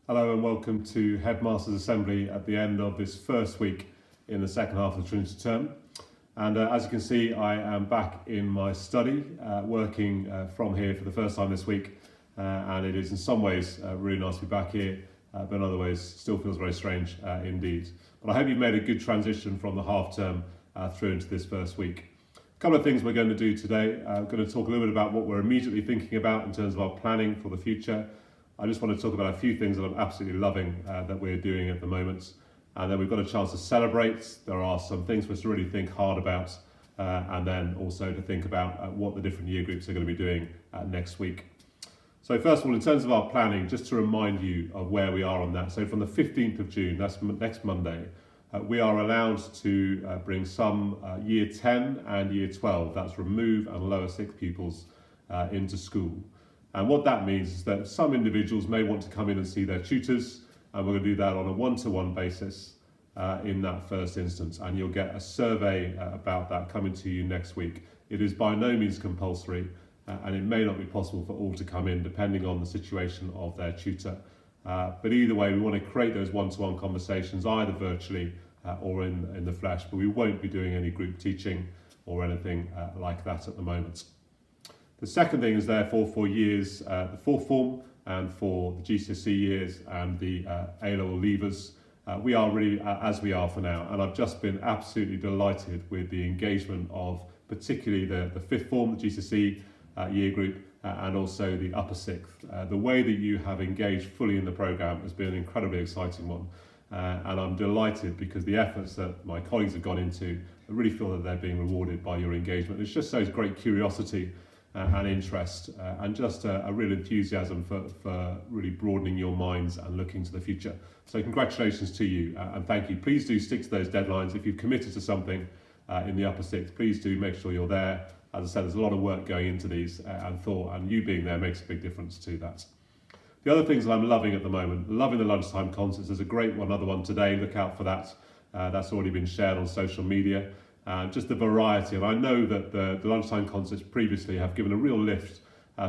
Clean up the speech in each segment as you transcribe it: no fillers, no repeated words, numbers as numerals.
Hello and welcome to Headmaster's Assembly at the end of this first week in the second half of the Trinity term. And as you can see, I am back in my study, working from here for the first time this week. And it is in some ways really nice to be back here, but in other ways still feels very strange indeed. But I hope you've made a good transition from the half term through into this first week. A couple of things we're going to do today. I'm going to talk a little bit about what we're immediately thinking about in terms of our planning for the future. I just want to talk about a few things that I'm absolutely loving that we're doing at the moment. And then we've got a chance to celebrate. There are some things for us to really think hard about, and then also to think about what the different year groups are going to be doing next week. So first of all, in terms of our planning, just to remind you of where we are on that. So from the 15th of June, that's next Monday, we are allowed to bring some year 10 and year 12, that's remove and lower sixth pupils, into school. And what that means is that some individuals may want to come in and see their tutors, and we're going to do that on a one-to-one basis in that first instance. And you'll get a survey about that coming to you next week. It is by no means compulsory, and it may not be possible for all to come in depending on the situation of their tutor. But either way, we want to create those one-to-one conversations either virtually or in the flesh, but we won't be doing any group teaching or anything like that at the moment. The second thing is therefore for years, the fourth form and for the GCSE years and the A-level leavers, we are really as we are for now. And I've just been absolutely delighted with the engagement of particularly the fifth form, the GCSE year group, and also the upper sixth. The way that you have engaged fully in the programme has been an incredibly exciting one. And I'm delighted because the efforts that my colleagues have gone into, I really feel that they're being rewarded by your engagement. It just shows great curiosity and interest and just a real enthusiasm for really broadening your minds and looking to the future. So congratulations to you and thank you. Please do stick to those deadlines. If you've committed to something in the upper sixth, please do make sure you're there. As I said, there's a lot of work going into these and you being there makes a big difference to that. The other things that I'm loving at the moment, loving the lunchtime concerts. There's a great another one today, look out for that. That's already been shared on social media. Just the variety, and I know that the lunchtime concerts previously have given a real lift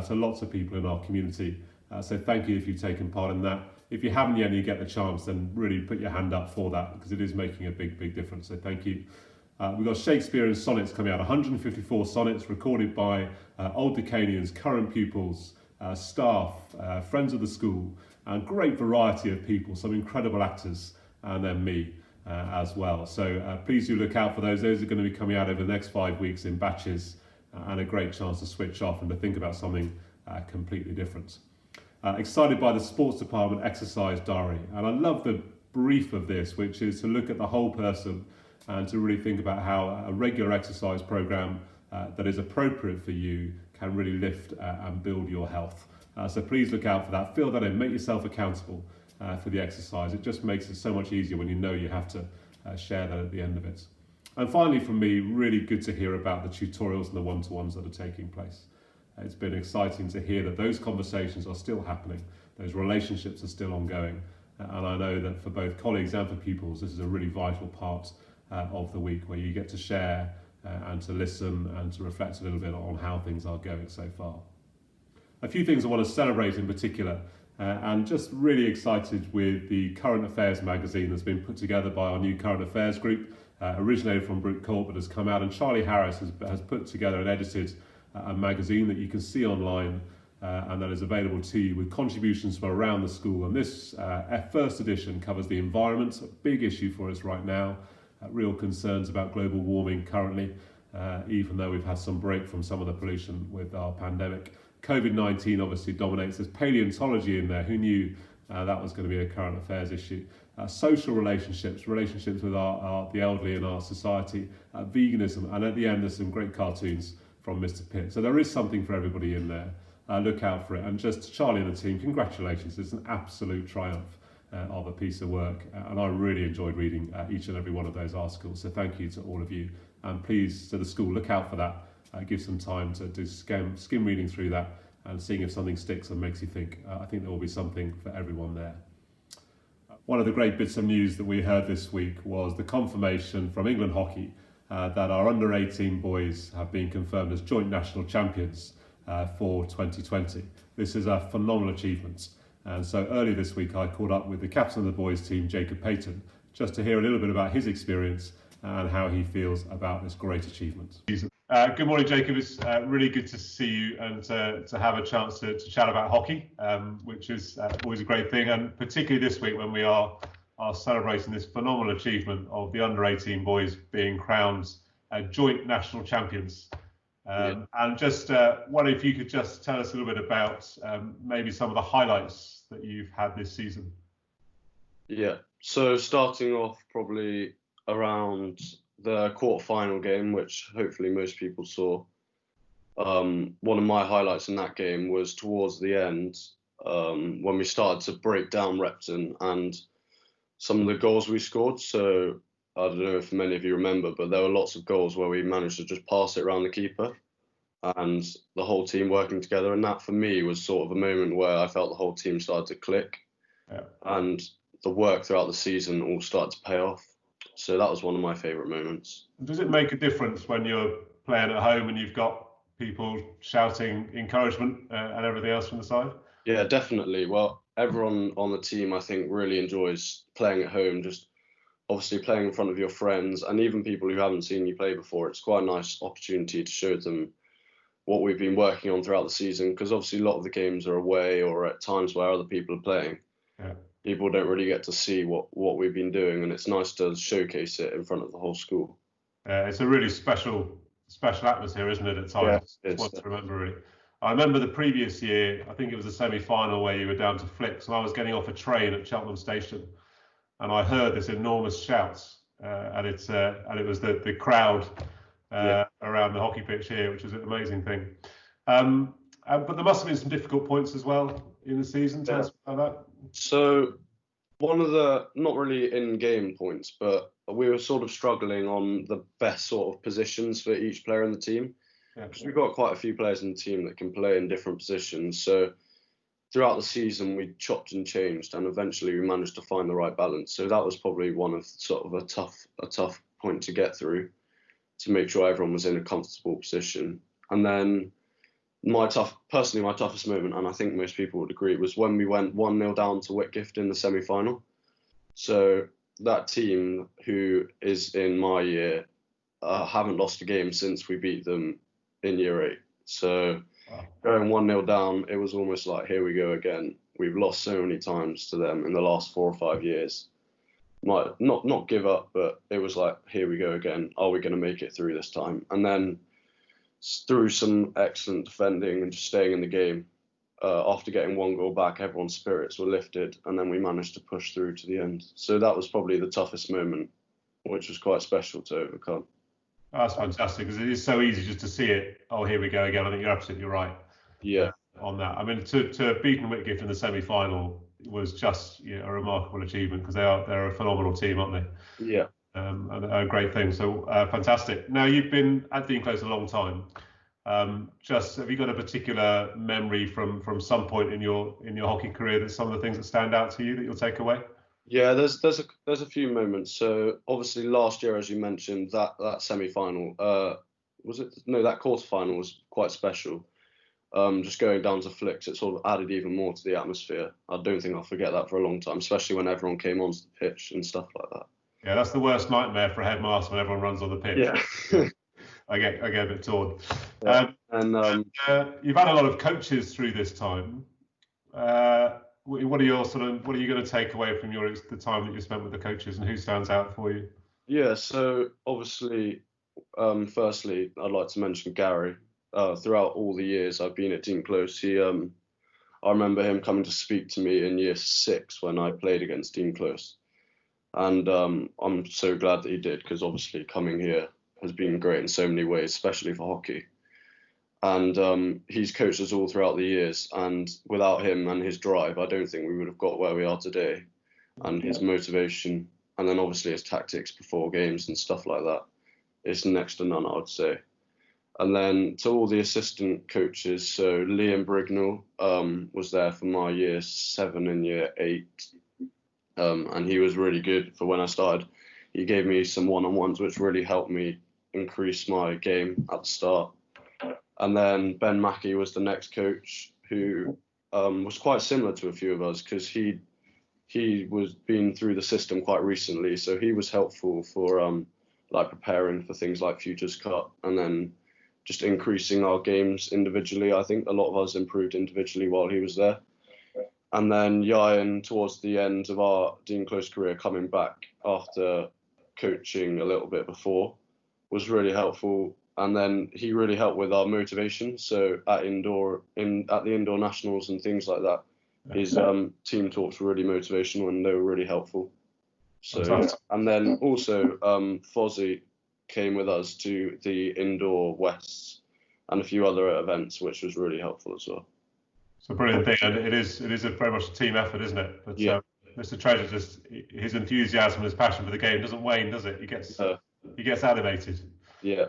to lots of people in our community. So thank you if you've taken part in that. If you haven't yet and you get the chance, then really put your hand up for that because it is making a big difference. So thank you. We've got Shakespeare and sonnets coming out, 154 sonnets recorded by Old Decanians, current pupils, staff, friends of the school, and great variety of people, some incredible actors, and then me. As well. So please do look out for those. Those are going to be coming out over the next 5 weeks in batches and a great chance to switch off and to think about something completely different. Excited by the sports department exercise diary, and I love the brief of this, which is to look at the whole person and to really think about how a regular exercise program that is appropriate for you can really lift and build your health. So please look out for that. Fill that in, make yourself accountable for the exercise. It just makes it so much easier when you know you have to share that at the end of it. And finally, for me, really good to hear about the tutorials and the one-to-ones that are taking place. It's been exciting to hear that those conversations are still happening, those relationships are still ongoing, and I know that for both colleagues and for pupils, this is a really vital part of the week where you get to share and to listen and to reflect a little bit on how things are going so far. A few things I want to celebrate in particular. And just really excited with the Current Affairs magazine that's been put together by our new Current Affairs group, originated from Brooke Court, but has come out, and Charlie Harris has put together and edited a magazine that you can see online and that is available to you with contributions from around the school. And this first edition covers the environment, a big issue for us right now, real concerns about global warming currently, even though we've had some break from some of the pollution with our pandemic. COVID-19 obviously dominates. There's paleontology in there. Who knew that was going to be a current affairs issue? Social relationships with the elderly in our society, veganism, and at the end there's some great cartoons from Mr. Pitt. So there is something for everybody in there. Look out for it. And just Charlie and the team, congratulations. It's an absolute triumph of a piece of work. And I really enjoyed reading each and every one of those articles. So thank you to all of you. And please, to the school, look out for that. Give some time to do skim reading through that and seeing if something sticks and makes you think. I think there will be something for everyone there. One of the great bits of news that we heard this week was the confirmation from England Hockey that our under 18 boys have been confirmed as joint national champions for 2020. This is a phenomenal achievement And so earlier this week, I caught up with the captain of the boys team, Jacob Payton, just to hear a little bit about his experience and how he feels about this great achievement. Good morning, Jacob. It's really good to see you and to have a chance to chat about hockey, which is always a great thing, and particularly this week when we are celebrating this phenomenal achievement of the under-18 boys being crowned joint national champions. And just wonder if you could just tell us a little bit about maybe some of the highlights that you've had this season. Yeah, so starting off probably around the quarter-final game, which hopefully most people saw. One of my highlights in that game was towards the end, when we started to break down Repton and some of the goals we scored. So I don't know if many of you remember, but there were lots of goals where we managed to just pass it around the keeper and the whole team working together. And that for me was sort of a moment where I felt the whole team started to click. Yeah. And the work throughout the season all started to pay off. So that was one of my favourite moments. Does it make a difference when you're playing at home and you've got people shouting encouragement and everything else from the side? Yeah, definitely. Well, everyone on the team, I think, really enjoys playing at home, just obviously playing in front of your friends and even people who haven't seen you play before. It's quite a nice opportunity to show them what we've been working on throughout the season, because obviously a lot of the games are away or at times where other people are playing. Yeah. People don't really get to see what we've been doing, and it's nice to showcase it in front of the whole school. It's a really special atmosphere, isn't it, at times? Yeah, it's one to remember, really. I remember the previous year, I think it was the semi-final where you were down to Flicks, and I was getting off a train at Cheltenham Station, and I heard this enormous shouts, and it was the crowd around the hockey pitch here, which was an amazing thing. But there must have been some difficult points as well in the season. Tell us about that. So one of the, not really in-game points, but we were sort of struggling on the best sort of positions for each player in the team. Because we've got quite a few players in the team that can play in different positions. So throughout the season, we chopped and changed, and eventually we managed to find the right balance. So that was probably one of sort of a tough point to get through, to make sure everyone was in a comfortable position. And then my toughest moment, and I think most people would agree, was when we went 1-0 down to Whitgift in the semi-final. So that team, who is in my year, haven't lost a game since we beat them in year 8. So going 1-0 down, it was almost like, here we go again. We've lost so many times to them in the last 4 or 5 years. Might not give up, but it was like, here we go again. Are we going to make it through this time? And then through some excellent defending and just staying in the game, after getting 1 goal back, everyone's spirits were lifted, and then we managed to push through to the end. So that was probably the toughest moment, which was quite special to overcome. That's fantastic, because it is so easy just to see it. Oh, here we go again. I think you're absolutely right. Yeah. On that, I mean, to have beaten Whitgift in the semi-final was just a remarkable achievement, because they're a phenomenal team, aren't they? Yeah. And a great thing. So fantastic. Now, you've been at Dean Close a long time. Have you got a particular memory from some point in your hockey career that's some of the things that stand out to you that you'll take away? Yeah, there's a few moments. So obviously last year, as you mentioned, that semi-final, that quarter-final was quite special. Just going down to Flicks, it sort of added even more to the atmosphere. I don't think I'll forget that for a long time, especially when everyone came onto the pitch and stuff like that. Yeah, that's the worst nightmare for a headmaster when everyone runs on the pitch. Yeah. I get a bit torn. Yeah. You've had a lot of coaches through this time. What are you going to take away from the time that you spent with the coaches, and who stands out for you? Yeah, so obviously, firstly, I'd like to mention Gary. Throughout all the years I've been at Dean Close, I remember him coming to speak to me in year 6 when I played against Dean Close. And I'm so glad that he did, because obviously coming here has been great in so many ways, especially for hockey. And he's coached us all throughout the years, and without him and his drive, I don't think we would have got where we are today. And his motivation, and then obviously his tactics before games and stuff like that, is next to none, I would say. And then to all the assistant coaches, so Liam Brignall was there for my year 7 and year 8, and he was really good for when I started. He gave me some one-on-ones which really helped me increase my game at the start. And then Ben Mackey was the next coach, who was quite similar to a few of us because he was been through the system quite recently, so he was helpful for like preparing for things like Futures Cup and then just increasing our games individually. I think a lot of us improved individually while he was there. And then Yayan, towards the end of our Dean Close career, coming back after coaching a little bit before, was really helpful. And then he really helped with our motivation. So at the indoor nationals and things like that, his team talks were really motivational and they were really helpful. So and then also Fozzie came with us to the indoor Wests and a few other events, which was really helpful as well. It's a brilliant thing, and it is a very much a team effort, isn't it? But yeah. Mr. Treasure, just his enthusiasm and his passion for the game doesn't wane, does it? He gets animated. Yeah.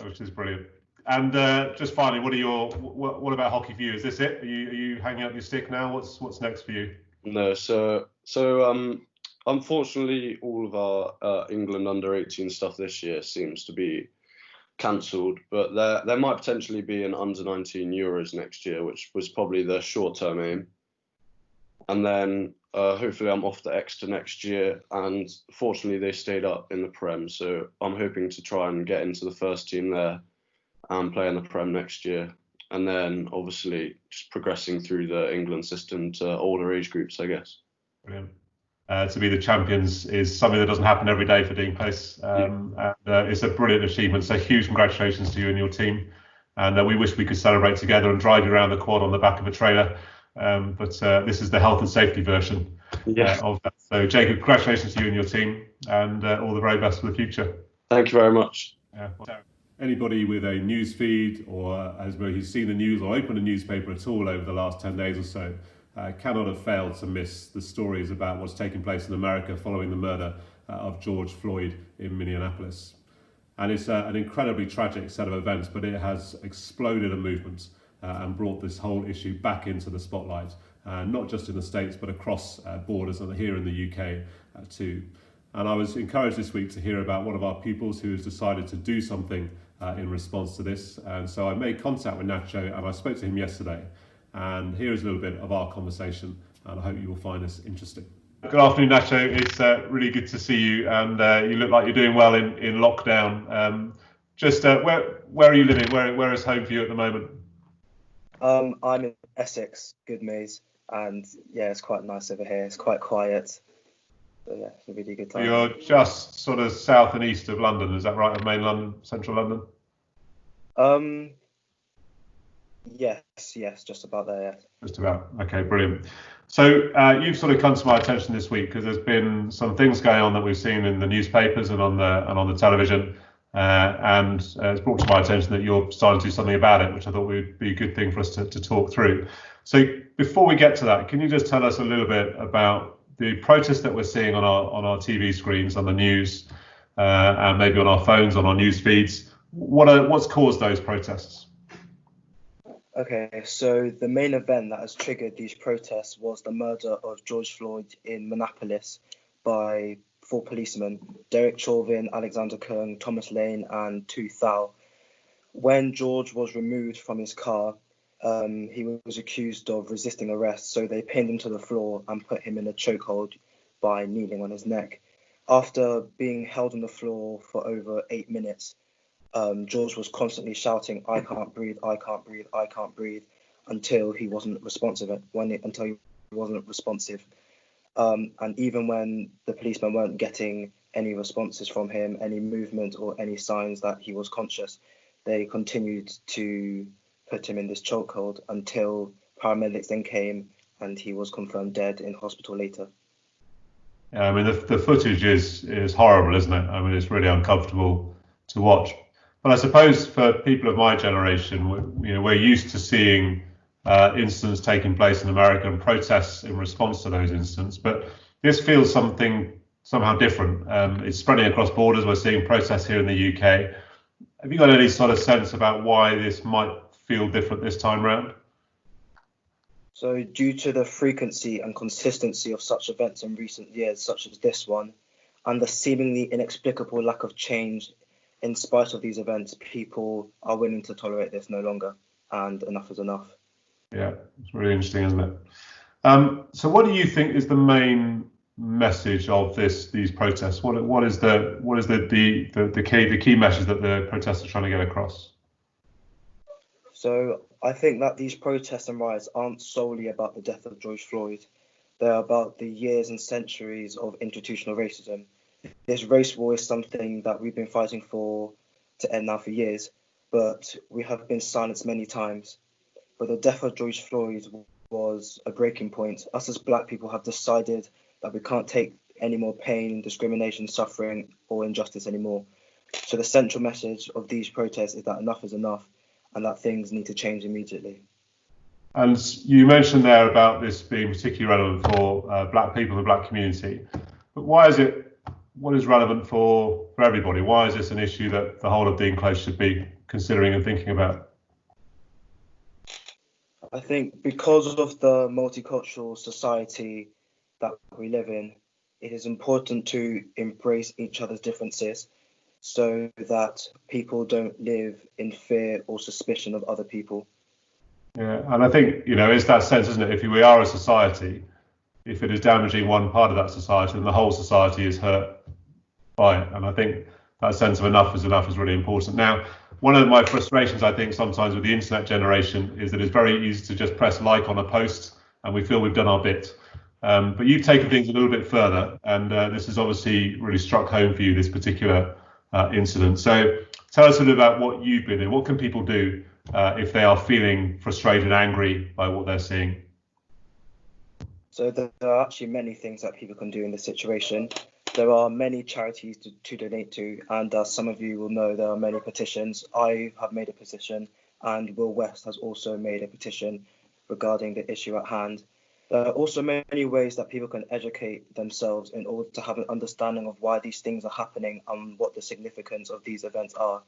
Which is brilliant. And just finally, what about hockey for you? Is this it? Are you hanging up your stick now? What's next for you? No, so unfortunately, all of our England under-18 stuff this year seems to be cancelled, but there might potentially be an under-19 Euros next year, which was probably the short-term aim. And then hopefully I'm off to Exeter next year, and fortunately they stayed up in the Prem, so I'm hoping to try and get into the first team there and play in the Prem next year. And then obviously just progressing through the England system to older age groups, I guess. Brilliant. To be the champions is something that doesn't happen every day for Dean Close. And it's a brilliant achievement. So huge congratulations to you and your team. And we wish we could celebrate together and drive you around the quad on the back of a trailer. But this is the health and safety version of that. So Jacob, congratulations to you and your team, and all the very best for the future. Thank you very much. Anybody with a news feed or who's seen the news or opened a newspaper at all over the last 10 days or so cannot have failed to miss the stories about what's taking place in America following the murder of George Floyd in Minneapolis. And it's an incredibly tragic set of events, but it has exploded a movement and brought this whole issue back into the spotlight, not just in the States, but across borders and here in the UK too. And I was encouraged this week to hear about one of our pupils who has decided to do something in response to this. And so I made contact with Nacho and I spoke to him yesterday. And here is a little bit of our conversation, and I hope you will find this interesting. Good afternoon, Nacho. It's really good to see you, and you look like you're doing well in lockdown. Where are you living? Where is home for you at the moment? I'm in Essex, Goodmays, and yeah, it's quite nice over here. It's quite quiet. So yeah, it's a really good time. You're just sort of south and east of London, is that right? Of main London, central London? Yes, just about there. Yeah. Just about. Okay, brilliant. So you've sort of come to my attention this week because there's been some things going on that we've seen in the newspapers and on the television, and it's brought to my attention that you're starting to do something about it, which I thought would be a good thing for us to talk through. So before we get to that, can you just tell us a little bit about the protests that we're seeing on our TV screens, on the news, and maybe on our phones, on our news feeds? What's caused those protests? Okay, so the main event that has triggered these protests was the murder of George Floyd in Minneapolis by 4 policemen, Derek Chauvin, Alexander Kung, Thomas Lane, and Tu Thao. When George was removed from his car, he was accused of resisting arrest, so they pinned him to the floor and put him in a chokehold by kneeling on his neck. After being held on the floor for over 8 minutes, George was constantly shouting, "I can't breathe, I can't breathe, I can't breathe," until he wasn't responsive. And even when the policemen weren't getting any responses from him, any movement or any signs that he was conscious, they continued to put him in this chokehold until paramedics then came and he was confirmed dead in hospital later. Yeah, I mean, the footage is horrible, isn't it? I mean, it's really uncomfortable to watch. But I suppose for people of my generation, we're used to seeing incidents taking place in America and protests in response to those incidents. But this feels somehow different. It's spreading across borders. We're seeing protests here in the UK. Have you got any sort of sense about why this might feel different this time round? So due to the frequency and consistency of such events in recent years, such as this one, and the seemingly inexplicable lack of change in spite of these events, people are willing to tolerate this no longer, and enough is enough. Yeah, it's really interesting, isn't it? So what do you think is the main message of these protests? What is the key message that the protests are trying to get across? So I think that these protests and riots aren't solely about the death of George Floyd. They're about the years and centuries of institutional racism. This race war is something that we've been fighting for to end now for years, but we have been silenced many times. But the death of George Floyd was a breaking point. Us as Black people have decided that we can't take any more pain, discrimination, suffering, or injustice anymore. So the central message of these protests is that enough is enough and that things need to change immediately. And you mentioned there about this being particularly relevant for Black people, the Black community. But what is relevant for everybody? Why is this an issue that the whole of Dean Close should be considering and thinking about? I think because of the multicultural society that we live in, it is important to embrace each other's differences so that people don't live in fear or suspicion of other people. Yeah, and I think, it's that sense, isn't it? If we are a society, if it is damaging one part of that society, then the whole society is hurt by it. And I think that sense of enough is really important. Now, one of my frustrations, I think, sometimes with the internet generation is that it's very easy to just press like on a post and we feel we've done our bit. But you've taken things a little bit further, and this has obviously really struck home for you, this particular incident. So tell us a little about what you've been doing. What can people do if they are feeling frustrated and angry by what they're seeing? So there are actually many things that people can do in this situation. There are many charities to donate to, and as some of you will know, there are many petitions. I have made a petition, and Will West has also made a petition regarding the issue at hand. There are also many ways that people can educate themselves in order to have an understanding of why these things are happening and what the significance of these events are.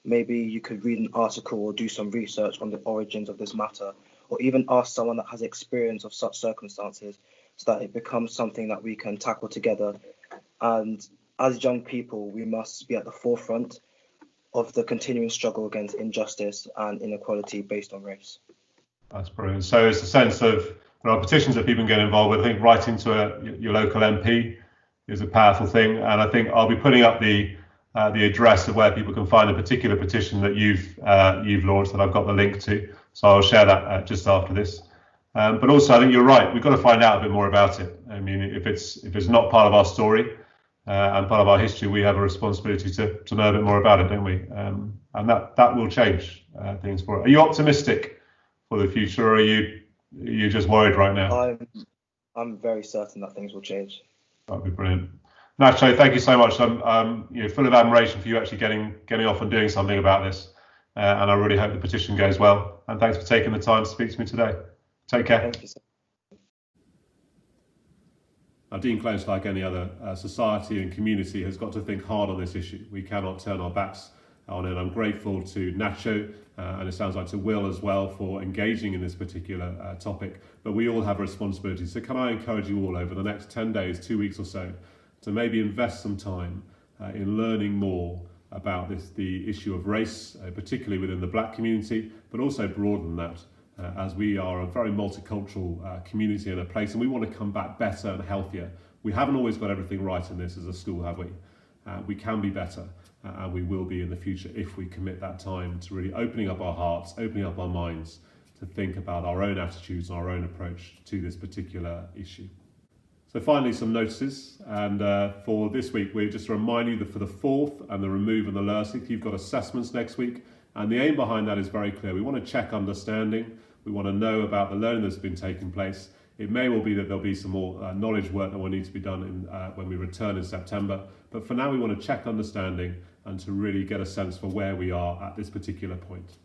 Maybe you could read an article or do some research on the origins of this matter, or even ask someone that has experience of such circumstances so that it becomes something that we can tackle together. And as young people, we must be at the forefront of the continuing struggle against injustice and inequality based on race. That's brilliant. So it's a sense of there are petitions that people can get involved with. I think writing to your local MP is a powerful thing, and I think I'll be putting up the address of where people can find a particular petition that you've launched that I've got the link to. So I'll share that just after this. But also, I think you're right. We've got to find out a bit more about it. I mean, if it's not part of our story and part of our history, we have a responsibility to know a bit more about it, don't we? And that will change things for it. Are you optimistic for the future, or are you just worried right now? I'm very certain that things will change. That'd be brilliant. Nacho, thank you so much. I'm full of admiration for you actually getting off and doing something about this. And I really hope the petition goes well. And thanks for taking the time to speak to me today. Take care. Thank you, sir. Now, Dean Close, like any other society and community, has got to think hard on this issue. We cannot turn our backs on it. I'm grateful to Nacho, and it sounds like to Will as well, for engaging in this particular topic. But we all have a responsibility. So can I encourage you all over the next 10 days, 2 weeks or so, to maybe invest some time in learning more about the issue of race, particularly within the Black community, but also broader than that, as we are a very multicultural community and a place, and we want to come back better and healthier. We haven't always got everything right in this as a school, have we? We can be better, and we will be in the future if we commit that time to really opening up our hearts, opening up our minds to think about our own attitudes and our own approach to this particular issue. So finally, some notices, and for this week, we're just to remind you that for the 4th and the Remove and the Lower 6th, you've got assessments next week, and the aim behind that is very clear. We want to check understanding, we want to know about the learning that's been taking place. It may well be that there'll be some more knowledge work that will need to be done when we return in September, but for now we want to check understanding and to really get a sense for where we are at this particular point.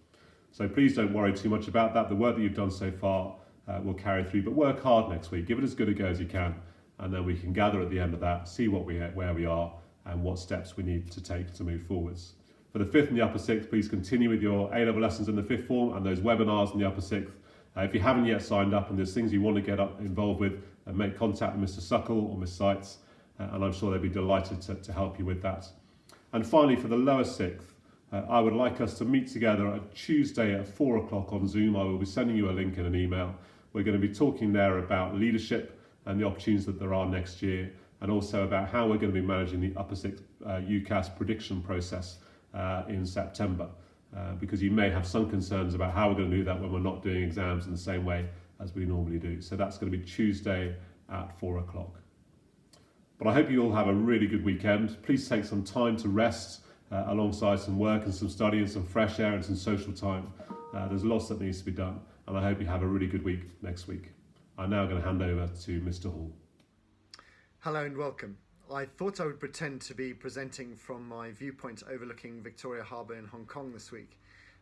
So please don't worry too much about that. The work that you've done so far will carry through, but work hard next week. Give it as good a go as you can, and then we can gather at the end of that, see where we are and what steps we need to take to move forwards. For the 5th and the upper 6th, please continue with your A-level lessons in the 5th form and those webinars in the upper 6th. If you haven't yet signed up and there's things you want to get involved with, make contact with Mr. Suckle or Miss Seitz, and I'm sure they'd be delighted to help you with that. And finally, for the lower 6th, I would like us to meet together on Tuesday at 4 o'clock on Zoom. I will be sending you a link and an email. We're going to be talking there about leadership and the opportunities that there are next year, and also about how we're going to be managing the Upper Sixth UCAS prediction process in September, because you may have some concerns about how we're going to do that when we're not doing exams in the same way as we normally do. So that's going to be Tuesday at 4 o'clock. But I hope you all have a really good weekend. Please take some time to rest alongside some work and some study and some fresh air and some social time. There's lots that needs to be done, and I hope you have a really good week next week. I'm now going to hand over to Mr. Hall. Hello and welcome. I thought I would pretend to be presenting from my viewpoint overlooking Victoria Harbour in Hong Kong this week.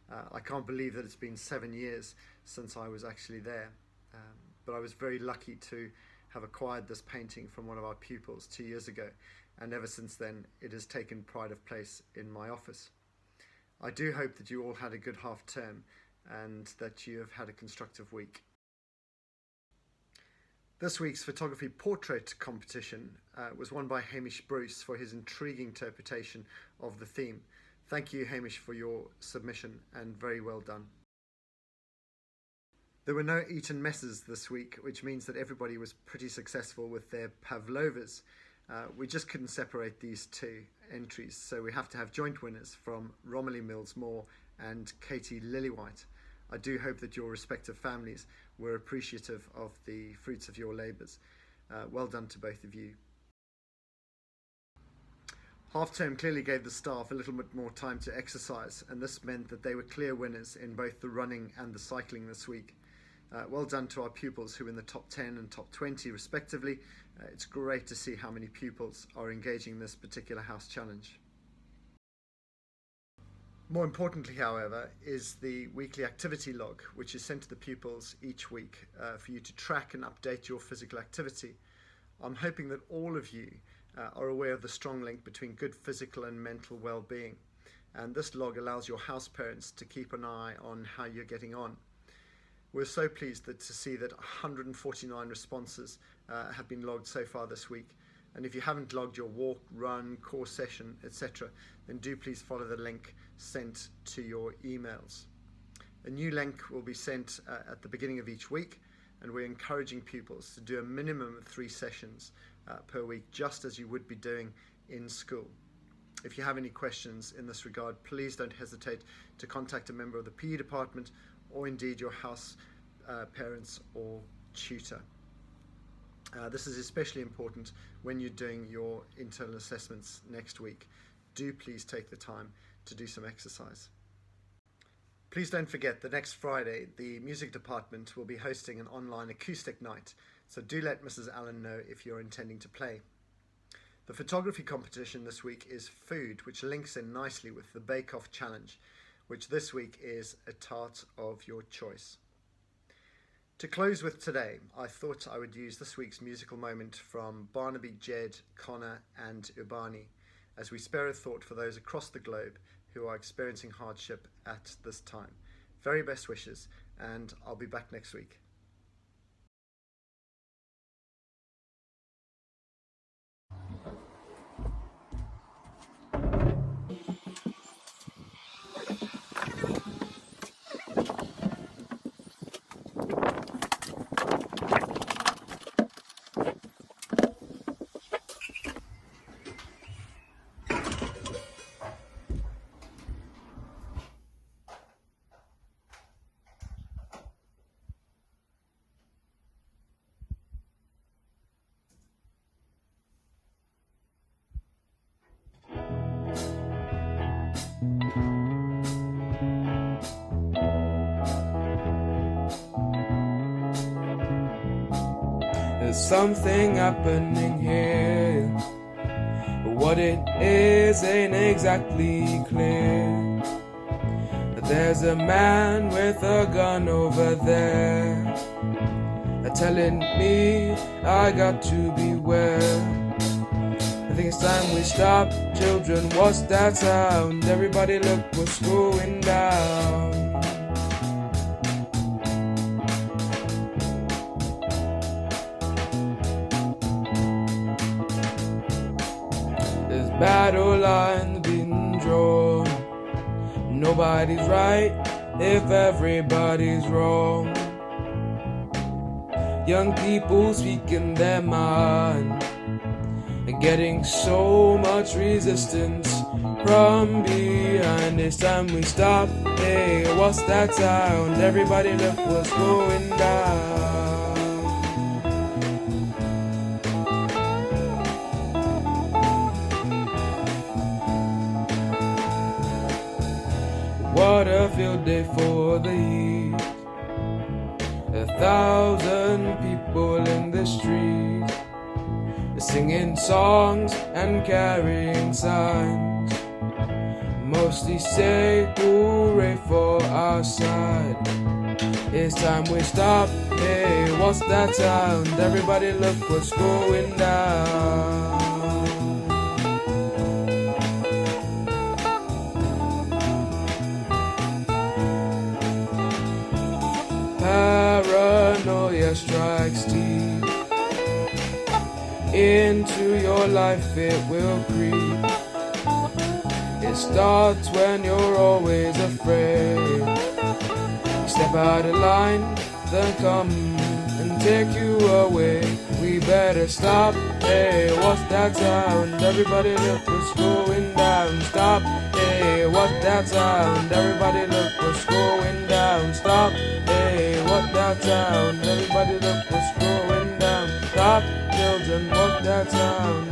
I can't believe that it's been 7 years since I was actually there, but I was very lucky to have acquired this painting from one of our pupils 2 years ago, and ever since then it has taken pride of place in my office. I do hope that you all had a good half term and that you have had a constructive week. This week's photography portrait competition was won by Hamish Bruce for his intriguing interpretation of the theme. Thank you, Hamish, for your submission, and very well done. There were no eaten messes this week, which means that everybody was pretty successful with their pavlovas. We just couldn't separate these two entries, so we have to have joint winners from Romilly Mills-Moore and Katie Lillywhite. I do hope that your respective families were appreciative of the fruits of your labours. Well done to both of you. Half-term clearly gave the staff a little bit more time to exercise, and this meant that they were clear winners in both the running and the cycling this week. Well done to our pupils who were in the top 10 and top 20 respectively. It's great to see how many pupils are engaging in this particular house challenge. More importantly, however, is the weekly activity log, which is sent to the pupils each week for you to track and update your physical activity. I'm hoping that all of you are aware of the strong link between good physical and mental well-being, and this log allows your house parents to keep an eye on how you're getting on. We're so pleased to see that 149 responses have been logged so far this week. And if you haven't logged your walk, run, course session, etc., then do please follow the link sent to your emails. A new link will be sent at the beginning of each week, and we're encouraging pupils to do a minimum of 3 sessions per week, just as you would be doing in school. If you have any questions in this regard, please don't hesitate to contact a member of the PE department or indeed your house parents or tutor. This is especially important when you're doing your internal assessments next week. Do please take the time to do some exercise. Please don't forget that next Friday the music department will be hosting an online acoustic night, so do let Mrs. Allen know if you're intending to play. The photography competition this week is food, which links in nicely with the Bake Off Challenge, which this week is a tart of your choice. To close with today, I thought I would use this week's musical moment from Barnaby, Jed, Connor and Ubani as we spare a thought for those across the globe who are experiencing hardship at this time. Very best wishes, and I'll be back next week. There's something happening here, but what it is ain't exactly clear. But there's a man with a gun over there, telling me I got to beware. I think it's time we stop. Children, what's that sound? Everybody look what's going down. There's battle lines being drawn, nobody's right if everybody's wrong. Young people speaking their mind and getting so much resistance from behind. It's time we stop. Hey, what's that sound? Everybody look what's going down. What a field day for the heat. 1,000 people in the street, singing songs and carrying signs. Mostly say hooray for our side. It's time we stop. Hey, what's that sound? Everybody look what's going down. Paranoia strikes deep. Into your life it will creep. It starts when you're always afraid. Step out of line, then come and take you away. We better stop. Hey, what's that sound? Everybody look what's going down. Stop. Hey, what's that sound? Everybody look what's going down. Stop. Hey, what's that sound? Everybody look what's going down. Stop. Children, what's that sound?